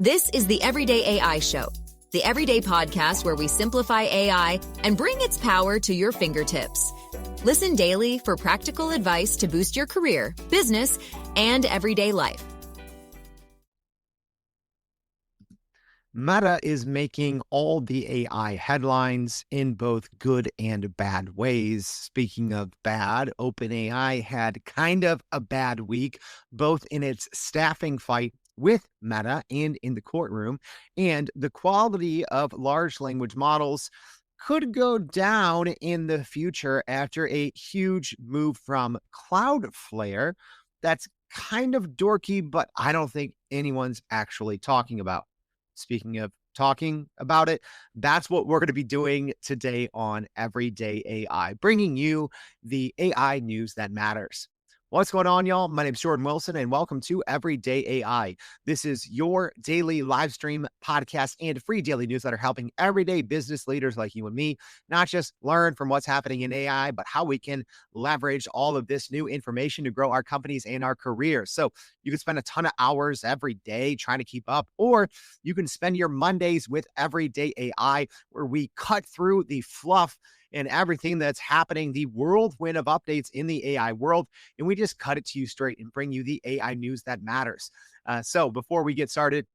This is the Everyday AI Show, the everyday podcast where we simplify AI and bring its power to your fingertips. Listen daily for practical advice to boost your career, business, and everyday life. Meta is making all the AI headlines in both good and bad ways. Speaking of bad, OpenAI had kind of a bad week, both in its staffing fight with Meta and in the courtroom, and the quality of large language models could go down in the future after a huge move from CloudFlare. That's kind of dorky, but I don't think anyone's actually talking about. Speaking of talking about it, that's what we're going to be doing today on Everyday AI, bringing you the AI news that matters. What's going on, y'all? My name's Jordan Wilson, and welcome to Everyday AI. This is your daily live stream podcast and free daily newsletter helping everyday business leaders like you and me not just learn from what's happening in AI, but how we can leverage all of this new information to grow our companies and our careers. So you can spend a ton of hours every day trying to keep up, or you can spend your Mondays with Everyday AI, where we cut through the fluff and everything that's happening, the whirlwind of updates in the AI world, and we just cut it to you straight and bring you the AI news that matters. So before we get started,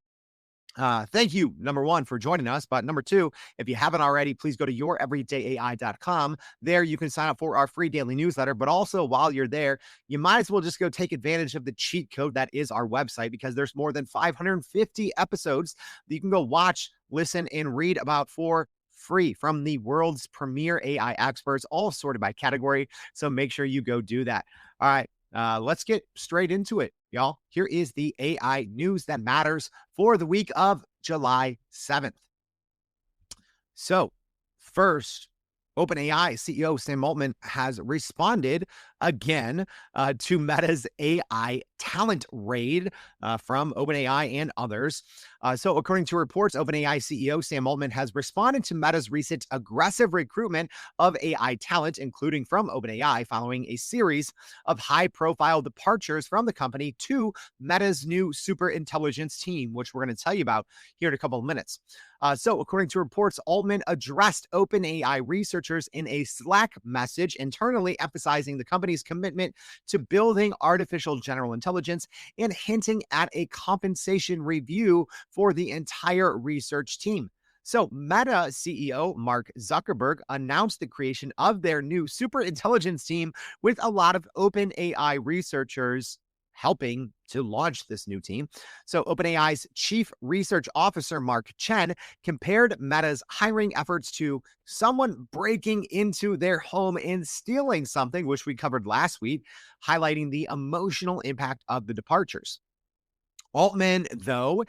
thank you, number one, for joining us. But number two, if you haven't already, please go to youreverydayai.com. There you can sign up for our free daily newsletter. But also, while you're there, you might as well just go take advantage of the cheat code that is our website, because there's more than 550 episodes that you can go watch, listen, and read about for free from the world's premier AI experts, all sorted by category. So make sure you go do that. All right, let's get straight into it, y'all. Here is the AI news that matters for the week of July 7th. So first, OpenAI CEO Sam Altman has responded again to Meta's AI talent raid from OpenAI and others. So according to reports, OpenAI CEO Sam Altman has responded to Meta's recent aggressive recruitment of AI talent, including from OpenAI, following a series of high-profile departures from the company to Meta's new Superintelligence team, which we're going to tell you about here in a couple of minutes. So according to reports, Altman addressed OpenAI researchers in a Slack message internally, emphasizing the company's commitment to building artificial general intelligence and hinting at a compensation review for the entire research team. So Meta CEO Mark Zuckerberg announced the creation of their new superintelligence team, with a lot of OpenAI researchers helping to launch this new team. So OpenAI's chief research officer, Mark Chen, compared Meta's hiring efforts to someone breaking into their home and stealing something, which we covered last week, highlighting the emotional impact of the departures. Altman, though,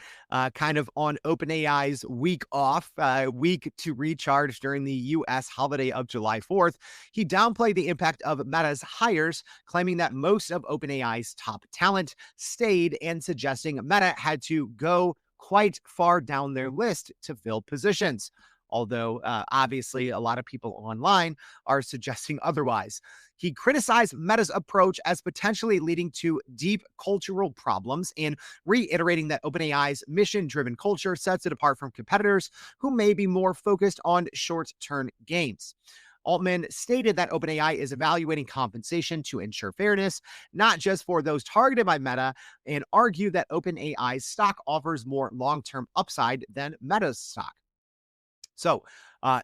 kind of on OpenAI's week off, week to recharge during the U.S. holiday of July 4th, he downplayed the impact of Meta's hires, claiming that most of OpenAI's top talent stayed and suggesting Meta had to go quite far down their list to fill positions. Although, obviously, a lot of people online are suggesting otherwise. He criticized Meta's approach as potentially leading to deep cultural problems, and reiterating that OpenAI's mission-driven culture sets it apart from competitors who may be more focused on short-term gains. Altman stated that OpenAI is evaluating compensation to ensure fairness, not just for those targeted by Meta, and argued that OpenAI's stock offers more long-term upside than Meta's stock. So,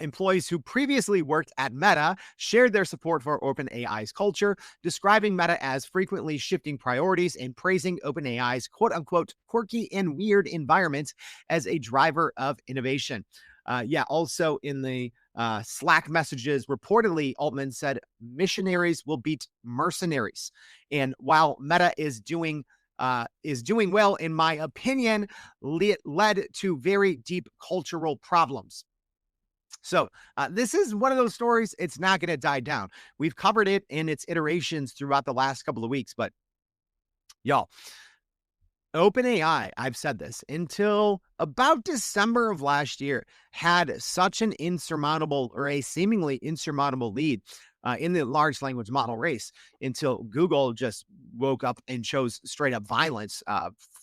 employees who previously worked at Meta shared their support for OpenAI's culture, describing Meta as frequently shifting priorities and praising OpenAI's quote-unquote quirky and weird environment as a driver of innovation. Also in the Slack messages, reportedly, Altman said missionaries will beat mercenaries. And while Meta is doing well, in my opinion, led to very deep cultural problems. So this is one of those stories. It's not going to die down. We've covered it in its iterations throughout the last couple of weeks, but y'all, OpenAI, I've said this, until about December of last year, had such an insurmountable, or a seemingly insurmountable lead in the large language model race, until Google just woke up and chose straight up violence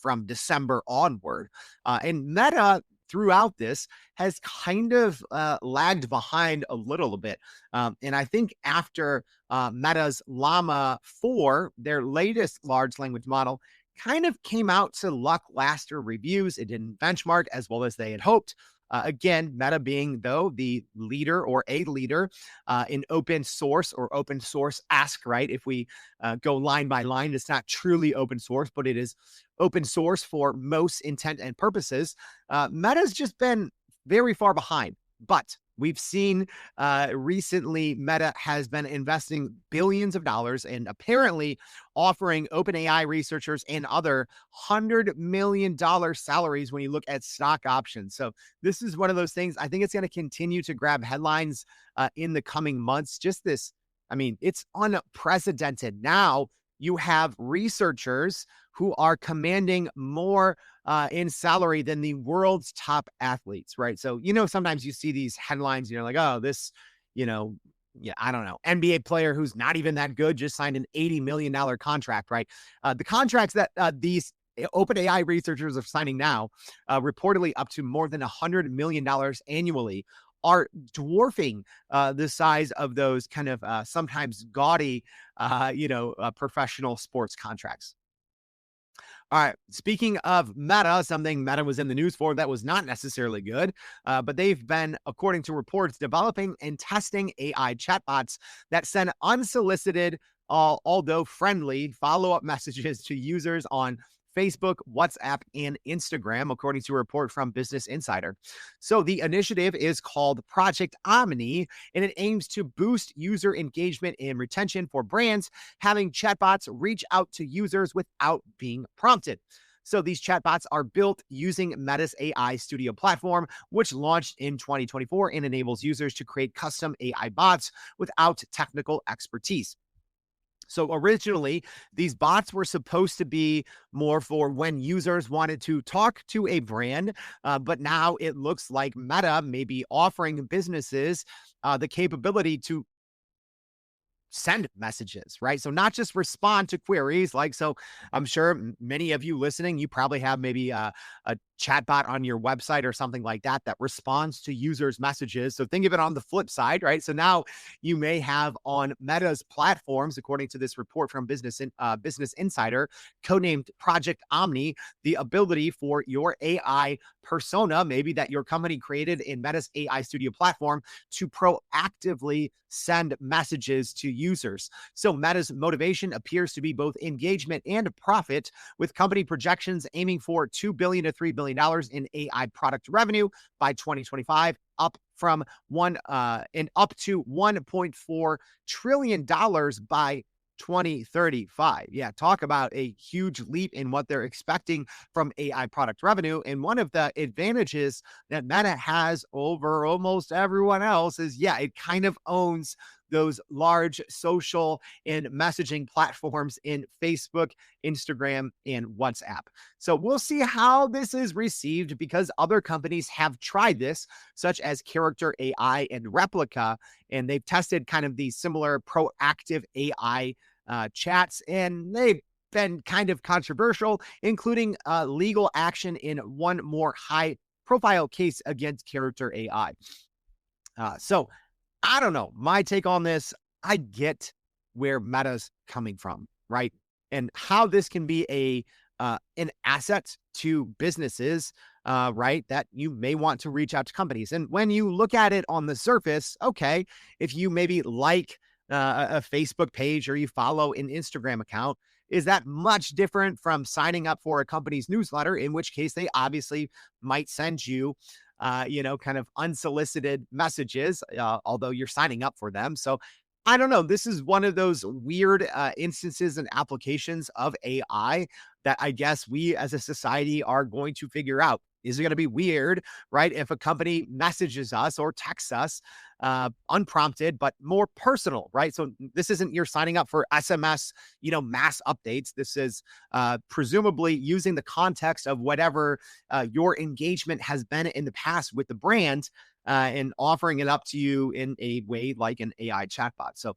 from December onward. And Meta throughout this has kind of lagged behind a little bit. And I think after Meta's Llama 4, their latest large language model, kind of came out to lackluster reviews. It didn't benchmark as well as they had hoped. Again, Meta being, though, the leader or a leader in open source or open source ask, right? If we go line by line, it's not truly open source, but it is open source for most intent and purposes. Meta's just been very far behind. But we've seen recently Meta has been investing billions of dollars and apparently offering OpenAI researchers and other $100 million salaries when you look at stock options. So this is one of those things. I think it's going to continue to grab headlines in the coming months. Just this, I mean, it's unprecedented. Now you have researchers who are commanding more in salary than the world's top athletes, right? So, sometimes you see these headlines and you're like, oh, this, I don't know, NBA player who's not even that good just signed an $80 million contract, right? The contracts that these OpenAI researchers are signing now, reportedly up to more than $100 million annually, are dwarfing the size of those kind of sometimes gaudy, professional sports contracts. All right. Speaking of Meta, something Meta was in the news for that was not necessarily good, but they've been, according to reports, developing and testing AI chatbots that send unsolicited, although friendly, follow-up messages to users on Facebook, WhatsApp, and Instagram, according to a report from Business Insider. So the initiative is called Project Omni, and it aims to boost user engagement and retention for brands, having chatbots reach out to users without being prompted. So these chatbots are built using Meta's AI Studio platform, which launched in 2024 and enables users to create custom AI bots without technical expertise. So originally, these bots were supposed to be more for when users wanted to talk to a brand, but now it looks like Meta may be offering businesses the capability to send messages, right? So not just respond to queries. So I'm sure many of you listening, you probably have maybe a chatbot on your website or something like that responds to users' messages. So think of it on the flip side, right? So now you may have on Meta's platforms, according to this report from Business Insider, codenamed Project Omni, the ability for your AI persona, maybe that your company created in Meta's AI Studio platform, to proactively send messages to users. So Meta's motivation appears to be both engagement and profit, with company projections aiming for $2 billion to $3 billion in AI product revenue by 2025, up from up to $1.4 trillion by 2035. Yeah, talk about a huge leap in what they're expecting from AI product revenue. And one of the advantages that Meta has over almost everyone else is, it kind of owns those large social and messaging platforms in Facebook, Instagram, and WhatsApp. So we'll see how this is received, because other companies have tried this, such as Character AI and Replica, and they've tested kind of these similar proactive AI chats, and they've been kind of controversial, including legal action in one more high-profile case against Character AI. So I don't know. My take on this, I get where Meta's coming from, right? And how this can be an asset to businesses, right? That you may want to reach out to companies. And when you look at it on the surface, okay, if you maybe like a Facebook page or you follow an Instagram account, is that much different from signing up for a company's newsletter, in which case they obviously might send you kind of unsolicited messages, although you're signing up for them. So I don't know. This is one of those weird instances and applications of AI that I guess we as a society are going to figure out. Is it going to be weird, right? If a company messages us or texts us unprompted, but more personal, right? So this isn't you're signing up for SMS, mass updates. This is presumably using the context of whatever your engagement has been in the past with the brand. and offering it up to you in a way like an AI chatbot. So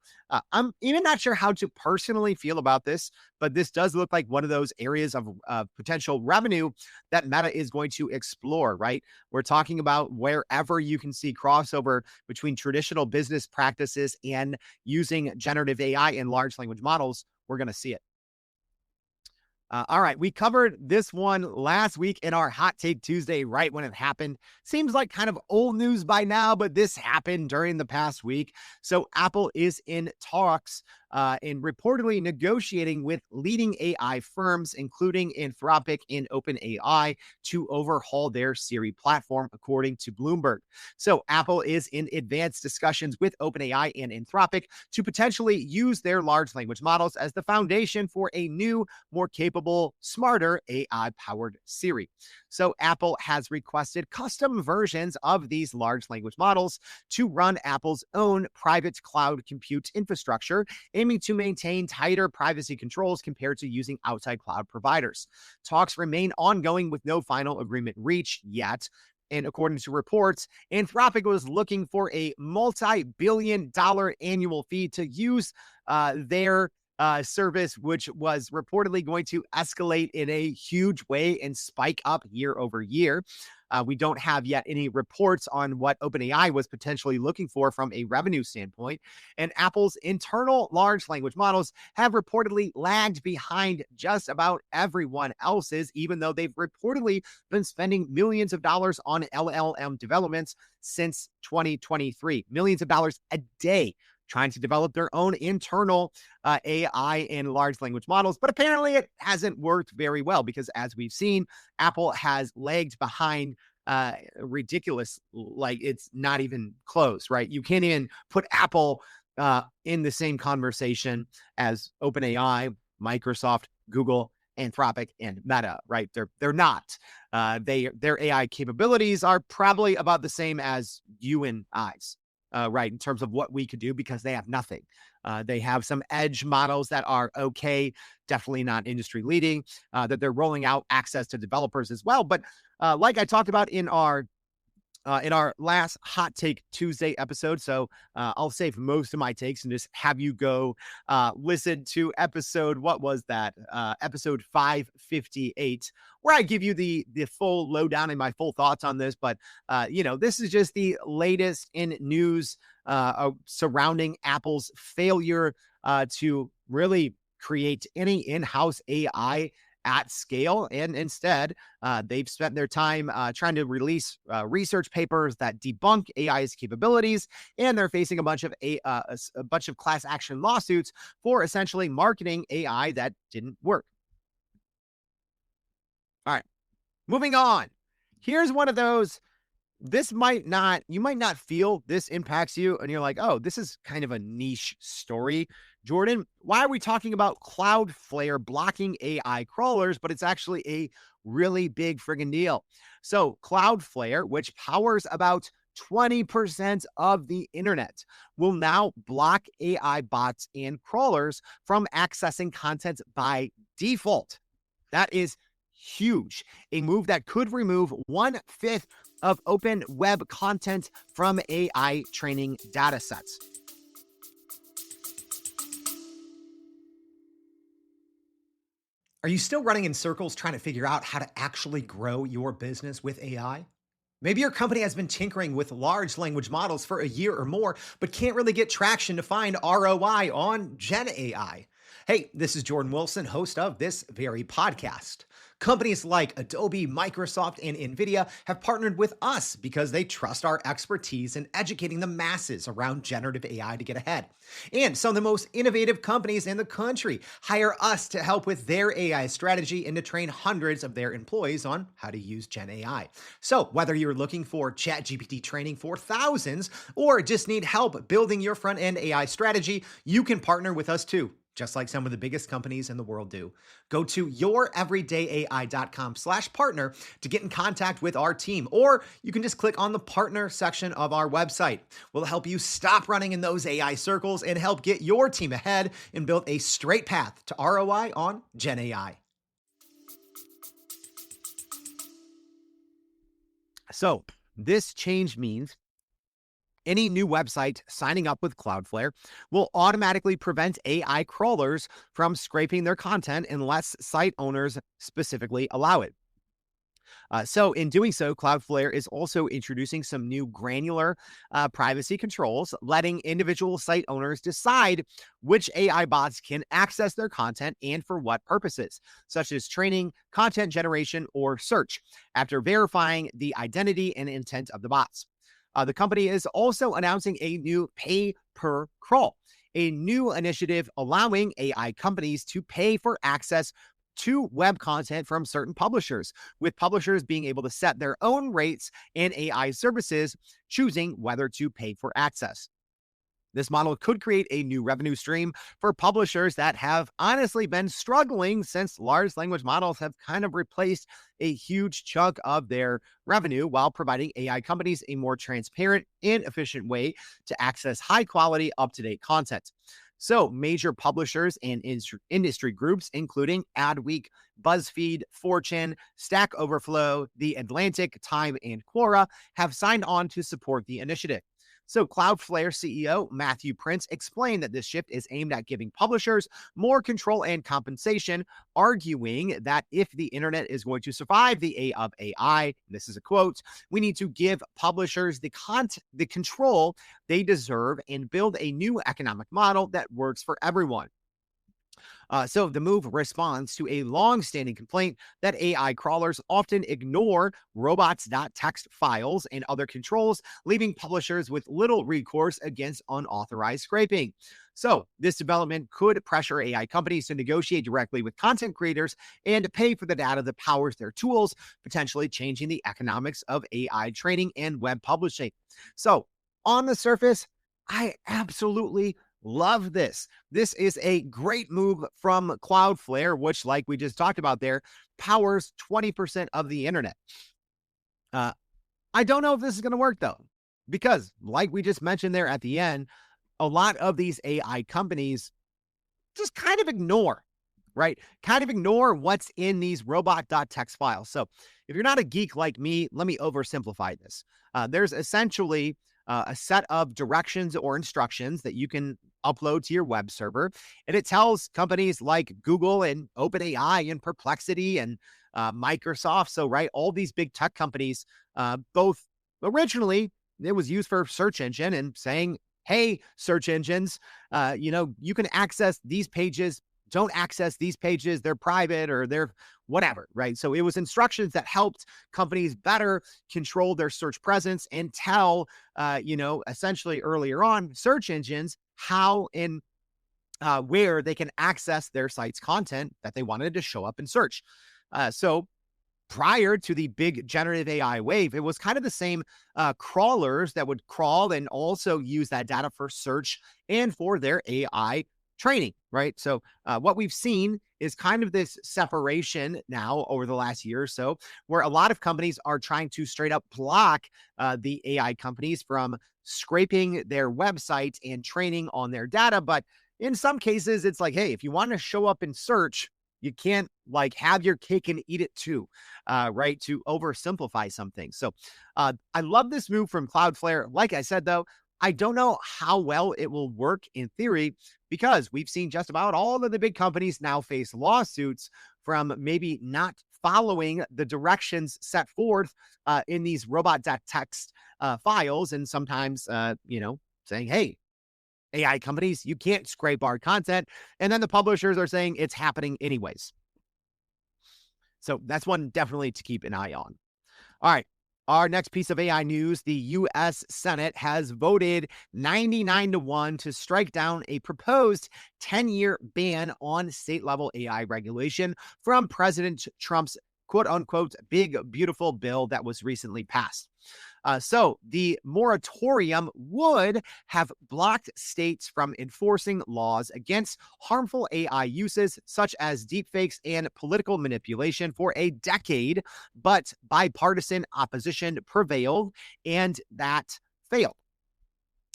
I'm even not sure how to personally feel about this, but this does look like one of those areas of potential revenue that Meta is going to explore, right? We're talking about wherever you can see crossover between traditional business practices and using generative AI and large language models, we're going to see it. All right, we covered this one last week in our Hot Take Tuesday, right when it happened. Seems like kind of old news by now, but this happened during the past week. So Apple is in talks and reportedly negotiating with leading AI firms, including Anthropic and OpenAI, to overhaul their Siri platform, according to Bloomberg. So Apple is in advanced discussions with OpenAI and Anthropic to potentially use their large language models as the foundation for a new, more capable, smarter AI-powered Siri. So Apple has requested custom versions of these large language models to run Apple's own private cloud compute infrastructure, aiming to maintain tighter privacy controls compared to using outside cloud providers. Talks remain ongoing with no final agreement reached yet. And according to reports, Anthropic was looking for a multi-billion-dollar annual fee to use their service, which was reportedly going to escalate in a huge way and spike up year over year. We don't have yet any reports on what OpenAI was potentially looking for from a revenue standpoint. And Apple's internal large language models have reportedly lagged behind just about everyone else's, even though they've reportedly been spending millions of dollars on LLM developments since 2023, millions of dollars a day trying to develop their own internal AI and large language models. But apparently it hasn't worked very well because, as we've seen, Apple has lagged behind ridiculous, like it's not even close, right? You can't even put Apple in the same conversation as OpenAI, Microsoft, Google, Anthropic, and Meta, right? They're not. Their AI capabilities are probably about the same as you and I's. Right, in terms of what we could do, because they have nothing. They have some edge models that are okay, definitely not industry leading, that they're rolling out access to developers as well. But like I talked about in our last Hot Take Tuesday episode. So I'll save most of my takes and just have you go listen to episode, what was that? Episode 558, where I give you the full lowdown and my full thoughts on this. But, this is just the latest in news surrounding Apple's failure to really create any in-house AI at scale. And instead, they've spent their time trying to release research papers that debunk AI's capabilities, and they're facing a bunch of class action lawsuits for essentially marketing AI that didn't work. All right, moving on. Here's one of those. You might not feel this impacts you, and you're like, oh, this is kind of a niche story. Jordan, why are we talking about CloudFlare blocking AI crawlers, but it's actually a really big friggin' deal? So CloudFlare, which powers about 20% of the internet, will now block AI bots and crawlers from accessing content by default. That is huge. A move that could remove 1/5 of open web content from AI training data sets. Are you still running in circles trying to figure out how to actually grow your business with AI? Maybe your company has been tinkering with large language models for a year or more, but can't really get traction to find ROI on Gen AI. Hey, this is Jordan Wilson, host of this very podcast. Companies like Adobe, Microsoft, and NVIDIA have partnered with us because they trust our expertise in educating the masses around generative AI to get ahead. And some of the most innovative companies in the country hire us to help with their AI strategy and to train hundreds of their employees on how to use Gen AI. So whether you're looking for ChatGPT training for thousands or just need help building your front-end AI strategy, you can partner with us too, just like some of the biggest companies in the world do. Go to youreverydayai.com/partner to get in contact with our team, or you can just click on the partner section of our website. We'll help you stop running in those AI circles and help get your team ahead and build a straight path to ROI on Gen AI. So this change means Any new website signing up with Cloudflare will automatically prevent AI crawlers from scraping their content unless site owners specifically allow it. So, in doing so, Cloudflare is also introducing some new granular privacy controls, letting individual site owners decide which AI bots can access their content and for what purposes, such as training, content generation, or search, after verifying the identity and intent of the bots. The company is also announcing a new pay per crawl, a new initiative allowing AI companies to pay for access to web content from certain publishers, with publishers being able to set their own rates and AI services choosing whether to pay for access. This model could create a new revenue stream for publishers that have honestly been struggling since large language models have kind of replaced a huge chunk of their revenue while providing AI companies a more transparent and efficient way to access high quality, up to date content. So, major publishers and industry groups, including Adweek, BuzzFeed, Fortune, Stack Overflow, The Atlantic, Time, and Quora, have signed on to support the initiative. So, Cloudflare CEO Matthew Prince explained that this shift is aimed at giving publishers more control and compensation, arguing that if the internet is going to survive the age of AI, this is a quote, we need to give publishers the control they deserve and build a new economic model that works for everyone. So the move responds to a long-standing complaint that AI crawlers often ignore robots.txt files and other controls, leaving publishers with little recourse against unauthorized scraping. So this development could pressure AI companies to negotiate directly with content creators and pay for the data that powers their tools, potentially changing the economics of AI training and web publishing. So on the surface, I absolutely love this. This is a great move from Cloudflare, which, like we just talked about there, powers 20% of the internet. I don't know if this is going to work, though, because, like we just mentioned there at the end, a lot of these AI companies just kind of ignore, right? Kind of ignore what's in these robot.txt files. So if you're not a geek like me, let me oversimplify this. There's essentially a set of directions or instructions that you can upload to your web server. And it tells companies like Google and OpenAI and Perplexity and Microsoft. So, right, all these big tech companies, both originally, it was used for search engine and saying, hey, search engines, you can access these pages. Don't access these pages. They're private or they're whatever, right? So it was instructions that helped companies better control their search presence and tell, essentially earlier on, search engines how and where they can access their site's content that they wanted to show up in search. So prior to the big generative AI wave, it was kind of the same crawlers that would crawl and also use that data for search and for their AI training, right? So what we've seen is kind of this separation now over the last year or so, where a lot of companies are trying to straight up block the AI companies from scraping their websites and training on their data. But in some cases, it's like, hey, if you want to show up in search, you can't like have your cake and eat it too, right? To oversimplify something. So I love this move from Cloudflare. Like I said, though, I don't know how well it will work in theory because we've seen just about all of the big companies now face lawsuits from maybe not following the directions set forth in these robot.txt files and sometimes, saying, hey, AI companies, you can't scrape our content. And then the publishers are saying it's happening anyways. So that's one definitely to keep an eye on. All right. Our next piece of AI news, the U.S. Senate has voted 99-1 to strike down a proposed 10-year ban on state-level AI regulation from President Trump's quote-unquote big, beautiful bill that was recently passed. So the moratorium would have blocked states from enforcing laws against harmful AI uses such as deepfakes and political manipulation for a decade, but bipartisan opposition prevailed and that failed.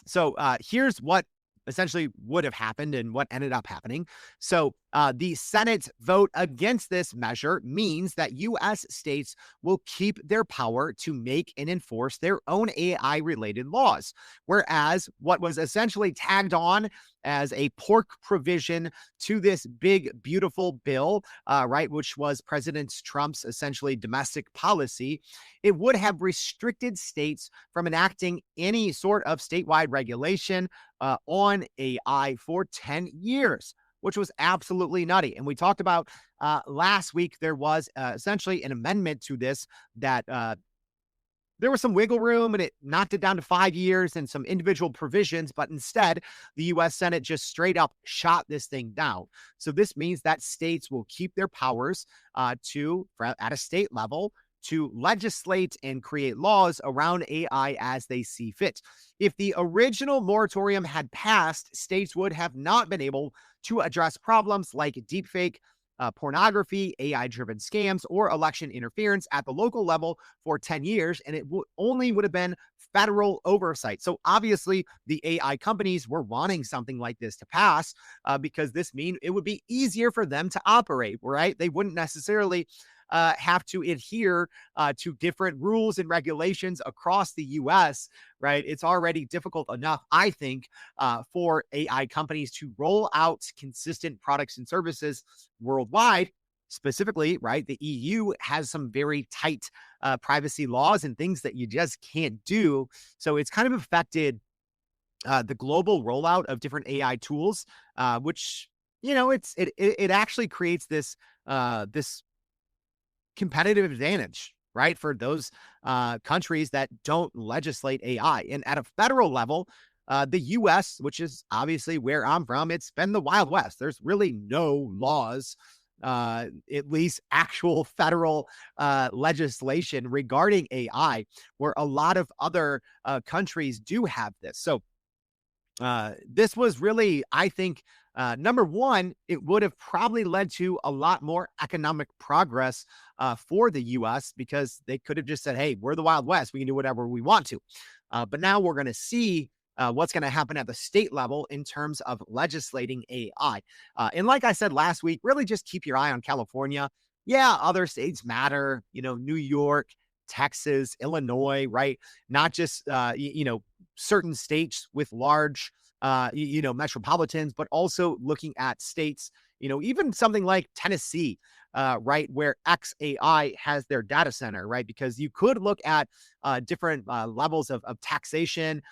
So here's what essentially would have happened and what ended up happening. So the Senate's vote against this measure means that U.S. states will keep their power to make and enforce their own AI related laws. Whereas what was essentially tagged on as a pork provision to this big, beautiful bill, right, which was President Trump's essentially domestic policy, it would have restricted states from enacting any sort of statewide regulation on AI for 10 years, which was absolutely nutty. And we talked about last week, there was essentially an amendment to this that there was some wiggle room and it knocked it down to 5 years and some individual provisions, but instead the US Senate just straight up shot this thing down. So this means that states will keep their powers at a state level to legislate and create laws around AI as they see fit. If the original moratorium had passed, states would have not been able to address problems like deepfake, pornography, AI-driven scams, or election interference at the local level for 10 years, and it only would have been federal oversight. So obviously, the AI companies were wanting something like this to pass because this means it would be easier for them to operate, right? They wouldn't necessarily have to adhere to different rules and regulations across the US, right? It's already difficult enough, I think, for AI companies to roll out consistent products and services worldwide. Specifically, right, the EU has some very tight privacy laws and things that you just can't do. So it's kind of affected the global rollout of different AI tools, which it actually creates this competitive advantage, right, for those countries that don't legislate AI. And at a federal level, the US, which is obviously where I'm from, it's been the Wild West. There's really no laws, at least actual federal legislation regarding AI, where a lot of other countries do have this. So this was really, I think, number one, it would have probably led to a lot more economic progress for the U.S. because they could have just said, hey, we're the Wild West. We can do whatever we want to. But now we're going to see what's going to happen at the state level in terms of legislating AI. And like I said last week, really just keep your eye on California. Yeah, other states matter, New York, Texas, Illinois, right? Not just, certain states with large, metropolitans, but also looking at states, even something like Tennessee, right, where XAI has their data center, right? Because you could look at different levels of taxation,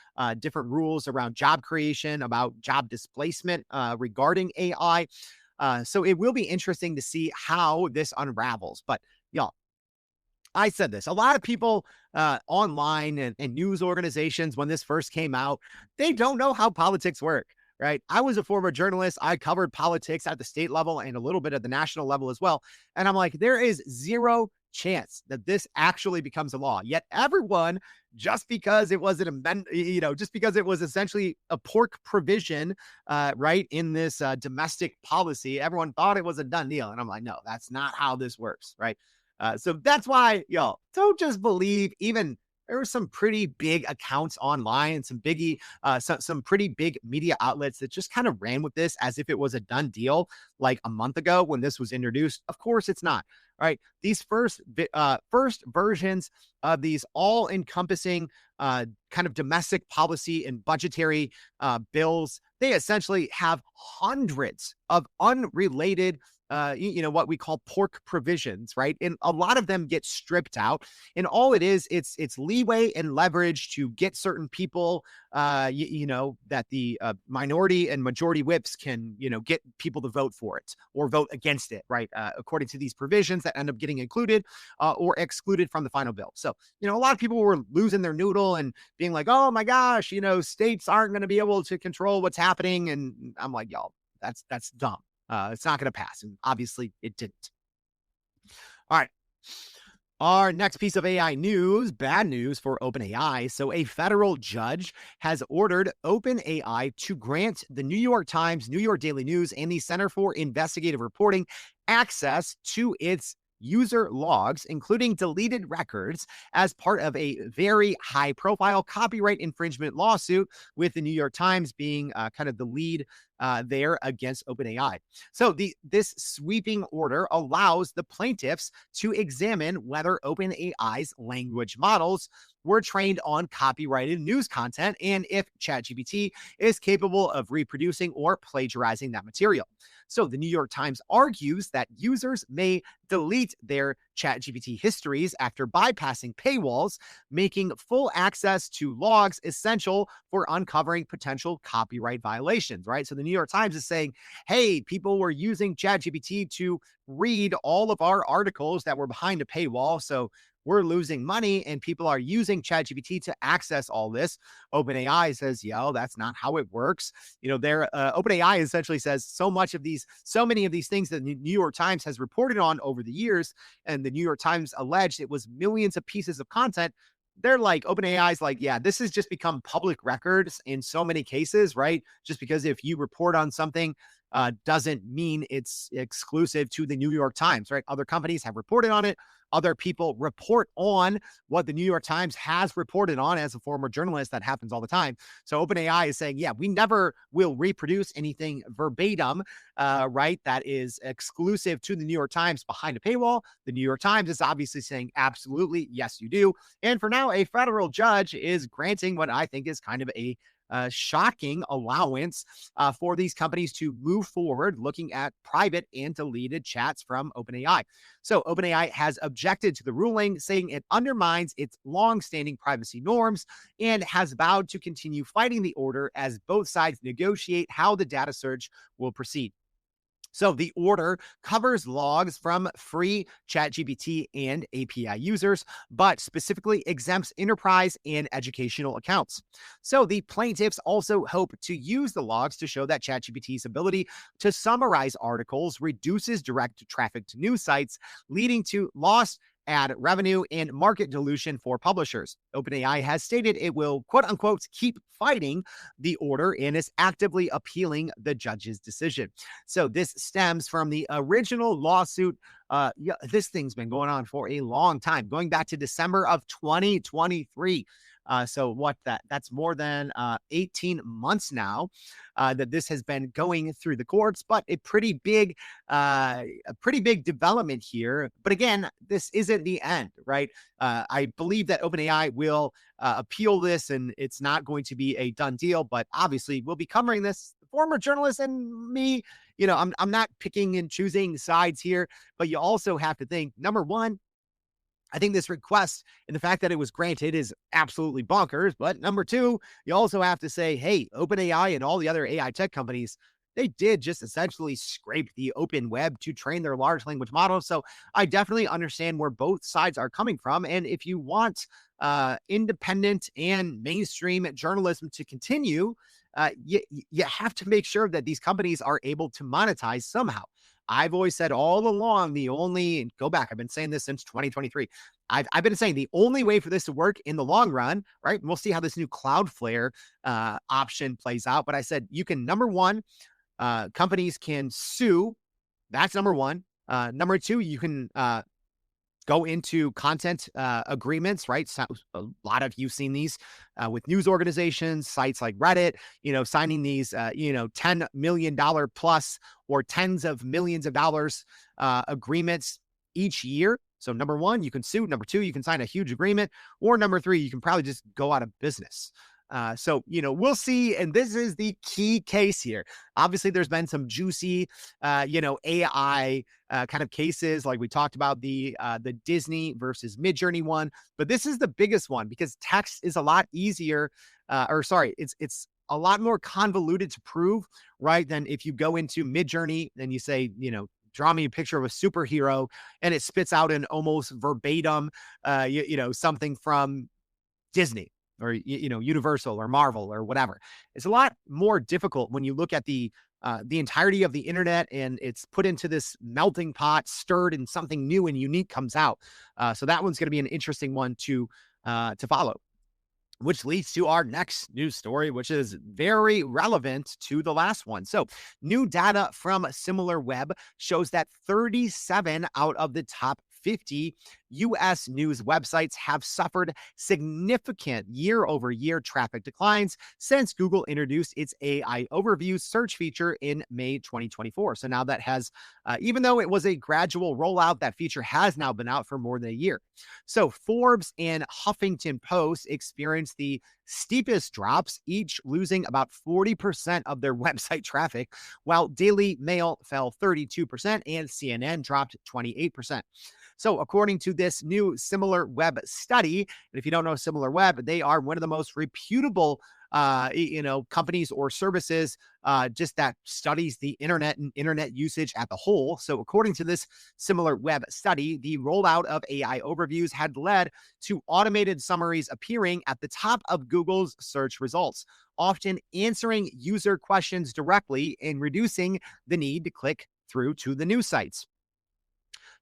different rules around job creation, about job displacement regarding AI. So it will be interesting to see how this unravels. But y'all, I said this, a lot of people online and news organizations, when this first came out, they don't know how politics work, right? I was a former journalist. I covered politics at the state level and a little bit at the national level as well. And I'm like, there is zero chance that this actually becomes a law. Yet everyone, just because it was an amendment, just because it was essentially a pork provision, right, in this domestic policy, everyone thought it was a done deal. And I'm like, no, that's not how this works, right? So that's why, y'all, don't just believe. Even there were some pretty big accounts online, some some pretty big media outlets that just kind of ran with this as if it was a done deal like a month ago when this was introduced. Of course it's not, right? These first versions of these all-encompassing kind of domestic policy and budgetary bills, they essentially have hundreds of unrelated what we call pork provisions, right? And a lot of them get stripped out. And all it is, it's leeway and leverage to get certain people, that the minority and majority whips can, get people to vote for it or vote against it, right? According to these provisions that end up getting included or excluded from the final bill. So, a lot of people were losing their noodle and being like, oh my gosh, states aren't going to be able to control what's happening. And I'm like, y'all, that's dumb. It's not going to pass. And obviously it didn't. All right. Our next piece of AI news, bad news for OpenAI. So a federal judge has ordered OpenAI to grant the New York Times, New York Daily News, and the Center for Investigative Reporting access to its user logs, including deleted records, as part of a very high profile copyright infringement lawsuit, with the New York Times being kind of the lead there against OpenAI. So this sweeping order allows the plaintiffs to examine whether OpenAI's language models were trained on copyrighted news content and if ChatGPT is capable of reproducing or plagiarizing that material. So the New York Times argues that users may delete their ChatGPT histories after bypassing paywalls, making full access to logs essential for uncovering potential copyright violations, right? So the New York Times is saying, hey, people were using ChatGPT to read all of our articles that were behind a paywall. So we're losing money and people are using ChatGPT to access all this. OpenAI says, yo, that's not how it works. Their OpenAI essentially says so many of these things that the New York Times has reported on over the years, and the New York Times alleged it was millions of pieces of content. They're like, OpenAI's like, yeah, this has just become public records in so many cases, right? Just because if you report on something, doesn't mean it's exclusive to the New York Times, right? Other companies have reported on it. Other people report on what the New York Times has reported on. As a former journalist, that happens all the time. So OpenAI is saying, yeah, we never will reproduce anything verbatim, right? That is exclusive to the New York Times behind a paywall. The New York Times is obviously saying, absolutely, yes, you do. And for now, a federal judge is granting what I think is kind of a shocking allowance for these companies to move forward looking at private and deleted chats from OpenAI. So OpenAI has objected to the ruling, saying it undermines its long-standing privacy norms and has vowed to continue fighting the order as both sides negotiate how the data search will proceed. So the order covers logs from free ChatGPT and API users, but specifically exempts enterprise and educational accounts. So the plaintiffs also hope to use the logs to show that ChatGPT's ability to summarize articles reduces direct traffic to news sites, leading to lost ad revenue and market dilution for publishers. OpenAI has stated it will, quote unquote, keep fighting the order and is actively appealing the judge's decision. So this stems from the original lawsuit. This thing's been going on for a long time, going back to December of 2023. That's more than 18 months now that this has been going through the courts, but a pretty big development here. But again, this isn't the end, right? I believe that OpenAI will appeal this, and it's not going to be a done deal, but obviously we'll be covering this. The former journalist and me, I'm not picking and choosing sides here, but you also have to think, number one, I think this request and the fact that it was granted is absolutely bonkers. But number two, you also have to say, hey, OpenAI and all the other AI tech companies, they did just essentially scrape the open web to train their large language models. So I definitely understand where both sides are coming from. And if you want independent and mainstream journalism to continue, you have to make sure that these companies are able to monetize somehow. I've always said all along, I've been saying this since 2023. I've been saying the only way for this to work in the long run, right? And we'll see how this new CloudFlare option plays out. But I said, you can, number one, companies can sue. That's number one. Number two, you can go into content agreements, right? So a lot of you've seen these with news organizations, sites like Reddit, signing these, $10 million plus or tens of millions of dollars agreements each year. So number one, you can sue. Number two, you can sign a huge agreement. Or number three, you can probably just go out of business. We'll see. And this is the key case here. Obviously, there's been some juicy, AI kind of cases, like we talked about the Disney versus Midjourney one. But this is the biggest one because text is a lot easier, it's a lot more convoluted to prove, right? Than if you go into Midjourney and you say, draw me a picture of a superhero, and it spits out an almost verbatim, something from Disney or, Universal or Marvel or whatever. It's a lot more difficult when you look at the entirety of the internet and it's put into this melting pot, stirred, and something new and unique comes out. So that one's going to be an interesting one to follow. Which leads to our next news story, which is very relevant to the last one. So new data from SimilarWeb shows that 37 out of the top 50 U.S. news websites have suffered significant year-over-year traffic declines since Google introduced its AI overview search feature in May 2024. So now that has, even though it was a gradual rollout, that feature has now been out for more than a year. So Forbes and Huffington Post experienced the steepest drops, each losing about 40% of their website traffic, while Daily Mail fell 32% and CNN dropped 28%. So, according to this new Similar Web study, and if you don't know Similar Web, they are one of the most reputable companies or services just that studies the internet and internet usage at the whole. So according to this Similar Web study, the rollout of AI overviews had led to automated summaries appearing at the top of Google's search results, often answering user questions directly and reducing the need to click through to the news sites.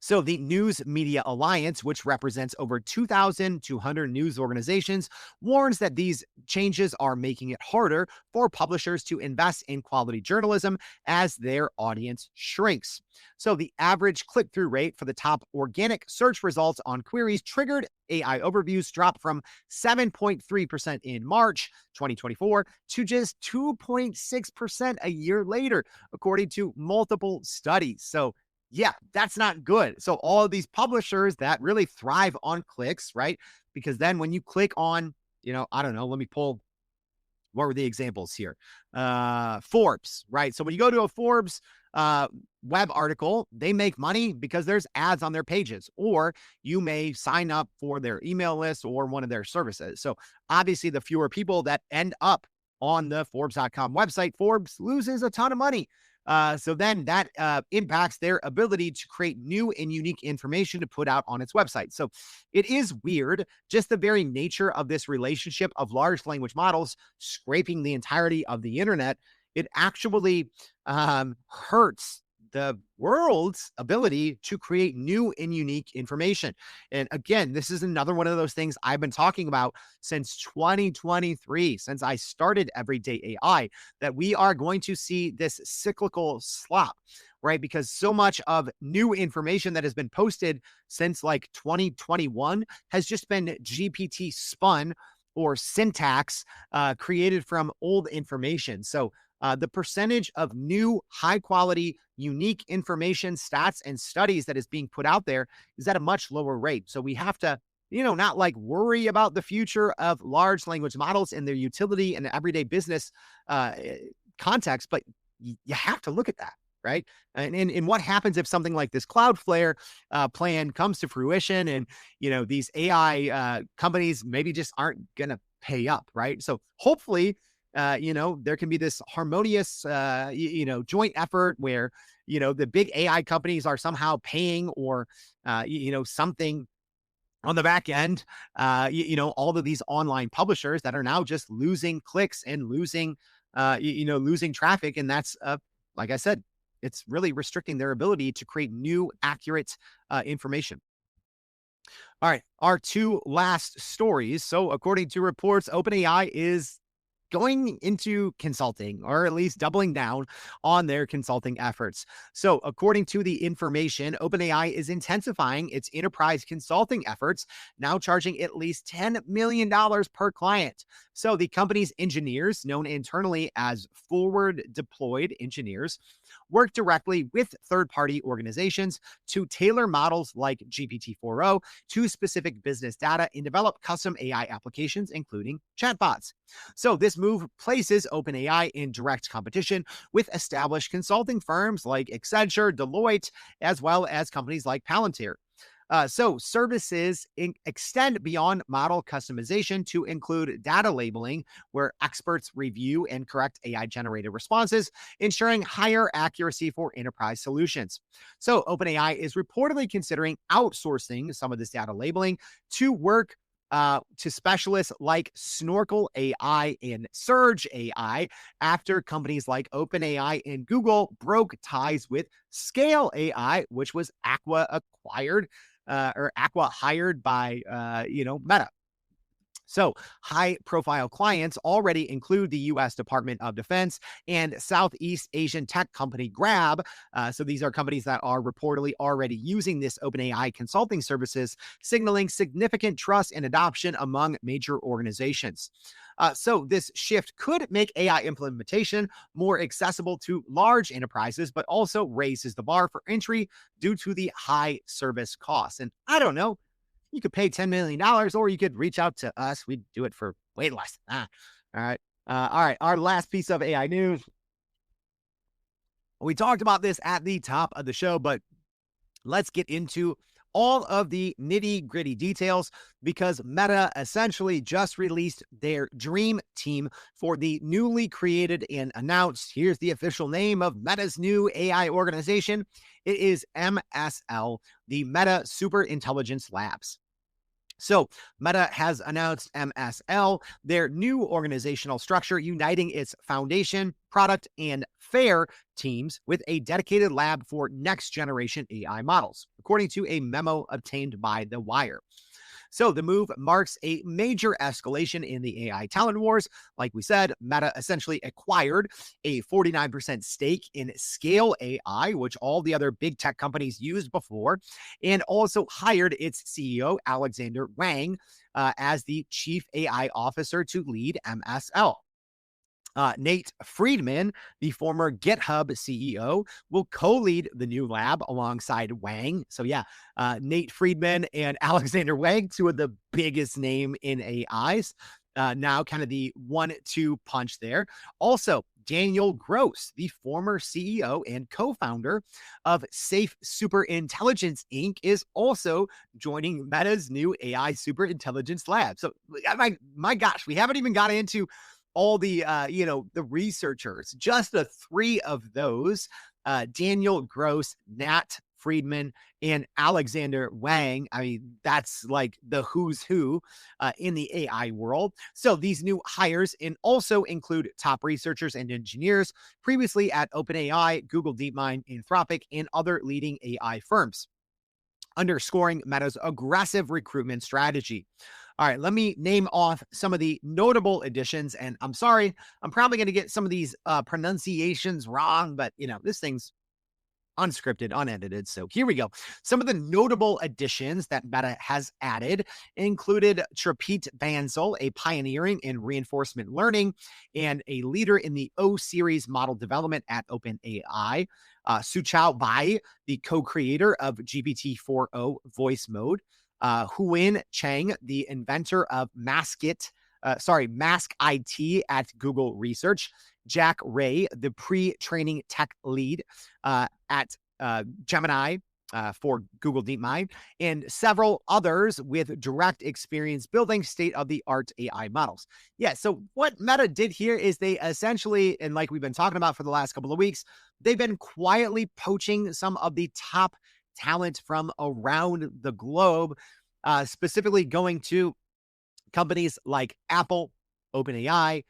So the News Media Alliance, which represents over 2,200 news organizations, warns that these changes are making it harder for publishers to invest in quality journalism as their audience shrinks. So the average click-through rate for the top organic search results on queries triggered AI overviews dropped from 7.3% in March 2024 to just 2.6% a year later, according to multiple studies. So yeah, that's not good. So all of these publishers that really thrive on clicks, right? Because then when you click on, I don't know, let me pull, what were the examples here? Forbes, right? So when you go to a Forbes web article, they make money because there's ads on their pages, or you may sign up for their email list or one of their services. So obviously the fewer people that end up on the Forbes.com website, Forbes loses a ton of money. So then that impacts their ability to create new and unique information to put out on its website. So it is weird, just the very nature of this relationship of large language models scraping the entirety of the internet. It actually hurts the world's ability to create new and unique information. And again, this is another one of those things I've been talking about since 2023, since I started Everyday AI, that we are going to see this cyclical slop, right? Because so much of new information that has been posted since like 2021 has just been GPT spun or syntax created from old information. So the percentage of new, high quality, unique information, stats, and studies that is being put out there is at a much lower rate. So we have to, not like worry about the future of large language models and their utility in everyday business context, but you have to look at that. Right. And what happens if something like this CloudFlare plan comes to fruition and, these AI companies maybe just aren't going to pay up. Right. So hopefully, there can be this harmonious, joint effort where, the big AI companies are somehow paying or, something on the back end, all of these online publishers that are now just losing clicks and losing traffic. And that's, like I said, it's really restricting their ability to create new, accurate information. All right, our two last stories. So according to reports, OpenAI is going into consulting, or at least doubling down on their consulting efforts. So according to the information, OpenAI is intensifying its enterprise consulting efforts, now charging at least $10 million per client. So the company's engineers, known internally as forward deployed engineers, work directly with third-party organizations to tailor models like GPT-4o to specific business data and develop custom AI applications, including chatbots. So this move places OpenAI in direct competition with established consulting firms like Accenture, Deloitte, as well as companies like Palantir. So services extend beyond model customization to include data labeling, where experts review and correct AI-generated responses, ensuring higher accuracy for enterprise solutions. So OpenAI is reportedly considering outsourcing some of this data labeling to work to specialists like Snorkel AI and Surge AI after companies like OpenAI and Google broke ties with Scale AI, which was Aqua hired by, Meta. So, high profile clients already include the US Department of Defense and Southeast Asian tech company Grab. So, these are companies that are reportedly already using this OpenAI consulting services, signaling significant trust and adoption among major organizations. So, this shift could make AI implementation more accessible to large enterprises, but also raises the bar for entry due to the high service costs. And I don't know, you could pay $10 million or you could reach out to us. We'd do it for way less than that. All right. All right. Our last piece of AI news. We talked about this at the top of the show, but let's get into all of the nitty gritty details because Meta essentially just released their dream team for the newly created and announced. Here's the official name of Meta's new AI organization. It is MSL, the Meta Superintelligence Labs. So, Meta has announced MSL, their new organizational structure, uniting its foundation, product, and fair teams with a dedicated lab for next generation AI models, according to a memo obtained by The Wire. So the move marks a major escalation in the AI talent wars. Like we said, Meta essentially acquired a 49% stake in Scale AI, which all the other big tech companies used before, and also hired its CEO, Alexander Wang, as the chief AI officer to lead MSL. Nate Friedman, the former GitHub CEO, will co-lead the new lab alongside Wang. So yeah, Nate Friedman and Alexander Wang, two of the biggest name in AIs. Now kind of the 1-2 punch there. Also, Daniel Gross, the former CEO and co-founder of Safe Superintelligence Inc., is also joining Meta's new AI Superintelligence Lab. So my gosh, we haven't even got into all the the researchers, just the three of those, Daniel Gross, Nat Friedman, and Alexander Wang. I mean, that's like the who's who in the AI world. So these new hires also include top researchers and engineers previously at OpenAI, Google DeepMind, Anthropic, and other leading AI firms, underscoring Meta's aggressive recruitment strategy. All right, let me name off some of the notable additions. And I'm sorry, I'm probably going to get some of these pronunciations wrong, but this thing's unscripted, unedited. So here we go. Some of the notable additions that Meta has added included Trapit Bansal, a pioneering in reinforcement learning and a leader in the O series model development at OpenAI. Suchao Bai, the co-creator of GPT-4o voice mode. Huin Chang, the inventor of Mask IT at Google Research. Jack Ray, the pre-training tech lead at Gemini for Google DeepMind, and several others with direct experience building state-of-the-art AI models. Yeah, so what Meta did here is they essentially, and like we've been talking about for the last couple of weeks, they've been quietly poaching some of the top talent from around the globe, specifically going to companies like Apple, OpenAI,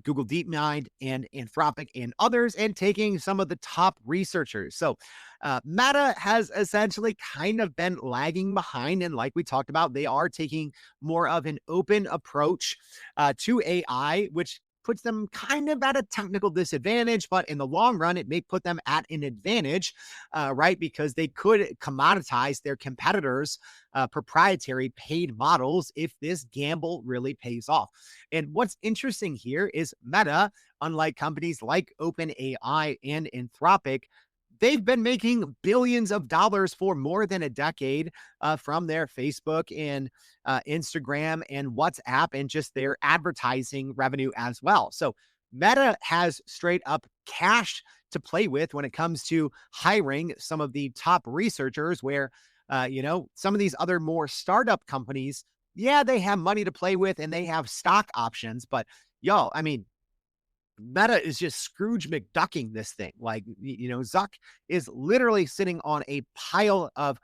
Google DeepMind, and Anthropic, and others, and taking some of the top researchers. So Meta has essentially kind of been lagging behind. And like we talked about, they are taking more of an open approach to AI, which puts them kind of at a technical disadvantage, but in the long run, it may put them at an advantage, right? Because they could commoditize their competitors' proprietary paid models if this gamble really pays off. And what's interesting here is Meta, unlike companies like OpenAI and Anthropic, they've been making billions of dollars for more than a decade from their Facebook and Instagram and WhatsApp and just their advertising revenue as well. So Meta has straight up cash to play with when it comes to hiring some of the top researchers where, some of these other more startup companies, yeah, they have money to play with and they have stock options. But y'all, I mean, Meta is just Scrooge McDucking this thing. Like, Zuck is literally sitting on a pile of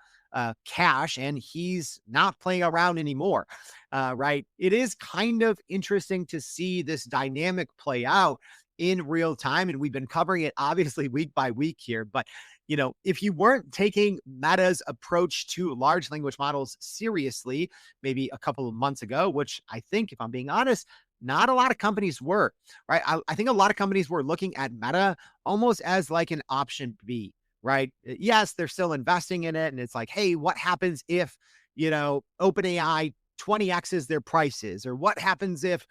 cash and he's not playing around anymore. Right. It is kind of interesting to see this dynamic play out in real time. And we've been covering it obviously week by week here. But if you weren't taking Meta's approach to large language models seriously, maybe a couple of months ago, which I think, if I'm being honest, not a lot of companies were, right? I think a lot of companies were looking at Meta almost as like an option B, right? Yes, they're still investing in it. And it's like, hey, what happens if, OpenAI 20x's their prices? Or what happens if,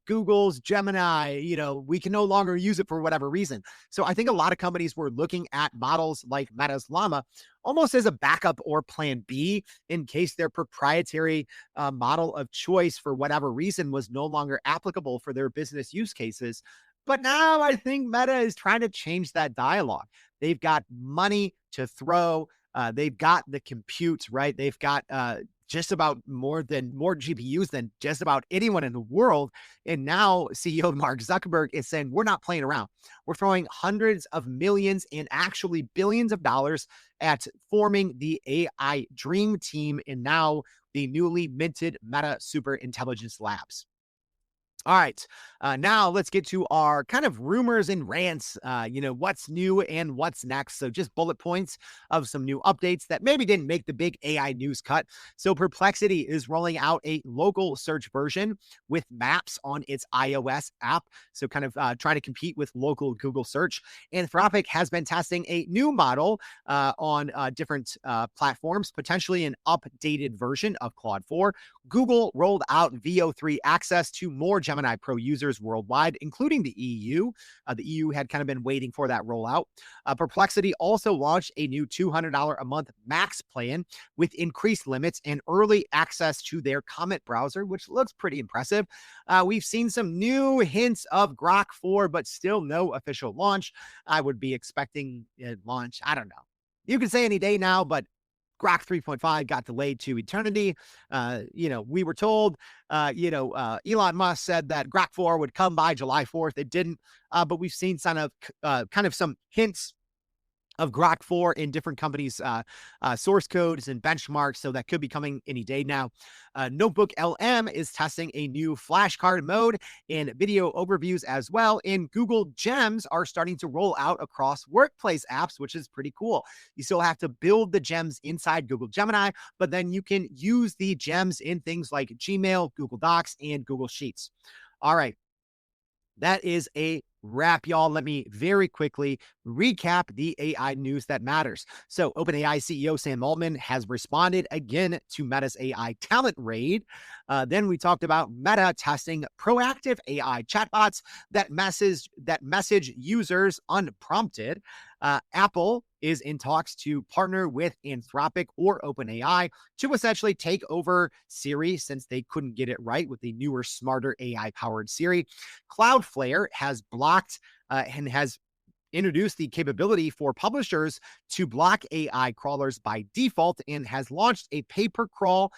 Google's Gemini, we can no longer use it for whatever reason. So I think a lot of companies were looking at models like Meta's Llama almost as a backup or plan B in case their proprietary model of choice for whatever reason was no longer applicable for their business use cases. But now I think Meta is trying to change that dialogue. They've got money to throw. They've got the compute, right? They've got just about more GPUs than just about anyone in the world. And now CEO Mark Zuckerberg is saying, we're not playing around. We're throwing hundreds of millions and actually billions of dollars at forming the AI Dream Team and now the newly minted Meta Superintelligence Labs. All right. Now let's get to our kind of rumors and rants, what's new and what's next. So just bullet points of some new updates that maybe didn't make the big AI news cut. So Perplexity is rolling out a local search version with maps on its iOS app. So kind of trying to compete with local Google search. Anthropic has been testing a new model on different platforms, potentially an updated version of Claude 4. Google rolled out VO3 access to more Gemini Pro users worldwide, including the EU. The EU had kind of been waiting for that rollout. Perplexity also launched a new $200 a month max plan with increased limits and early access to their comment browser, which looks pretty impressive. We've seen some new hints of Grok 4, but still no official launch. I would be expecting a launch. I don't know. You can say any day now, but Grok 3.5 got delayed to eternity. We were told, Elon Musk said that Grok 4 would come by July 4th. It didn't, but we've seen kind of some hints of Grok 4 in different companies' source codes and benchmarks, so that could be coming any day now. Notebook LM is testing a new flashcard mode and video overviews as well, and Google Gems are starting to roll out across workplace apps, which is pretty cool. You still have to build the gems inside Google Gemini, but then you can use the gems in things like Gmail, Google Docs, and Google Sheets. All right. That is a wrap, y'all. Let me very quickly recap the AI news that matters. So OpenAI CEO Sam Altman has responded again to Meta's AI talent raid. Then we talked about Meta testing proactive AI chatbots that message users unprompted. Apple is in talks to partner with Anthropic or OpenAI to essentially take over Siri since they couldn't get it right with the newer, smarter AI-powered Siri. CloudFlare has blocked and has introduced the capability for publishers to block AI crawlers by default and has launched a pay-per-crawl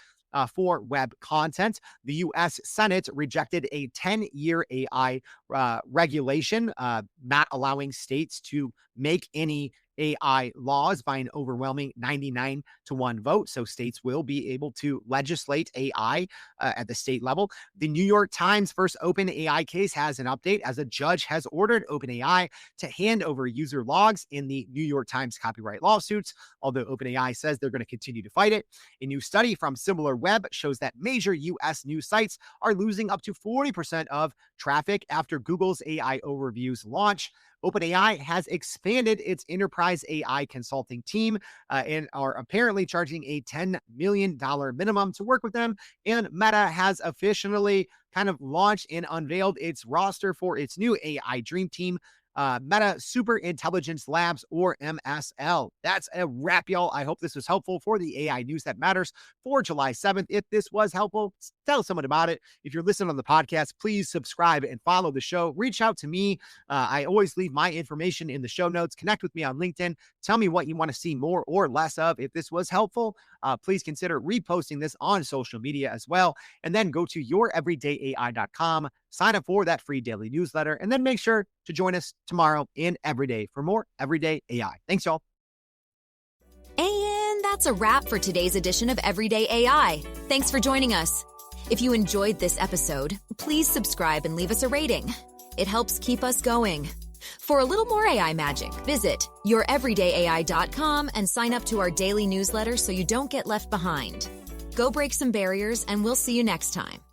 for web content. The U.S. Senate rejected a 10-year AI regulation, not allowing states to make any AI laws by an overwhelming 99-1 vote. So states will be able to legislate AI at the state level. The New York Times first OpenAI case has an update as a judge has ordered OpenAI to hand over user logs in the New York Times copyright lawsuits, although OpenAI says they're going to continue to fight it. A new study from SimilarWeb shows that major U.S. news sites are losing up to 40% of traffic after Google's AI overviews launch. OpenAI has expanded its enterprise AI consulting team and are apparently charging a $10 million minimum to work with them. And Meta has officially kind of launched and unveiled its roster for its new AI Dream Team, Meta Superintelligence Labs, or MSL. That's a wrap, y'all. I hope this was helpful for the AI news that matters for July 7th. If this was helpful, tell someone about it. If you're listening on the podcast, please subscribe and follow the show. Reach out to me. I always leave my information in the show notes. Connect with me on LinkedIn. Tell me what you want to see more or less of. If this was helpful, please consider reposting this on social media as well. And then go to youreverydayai.com, sign up for that free daily newsletter, and then make sure to join us tomorrow and every day for more Everyday AI. Thanks, y'all. And that's a wrap for today's edition of Everyday AI. Thanks for joining us. If you enjoyed this episode, please subscribe and leave us a rating. It helps keep us going. For a little more AI magic, visit youreverydayai.com and sign up to our daily newsletter so you don't get left behind. Go break some barriers, and we'll see you next time.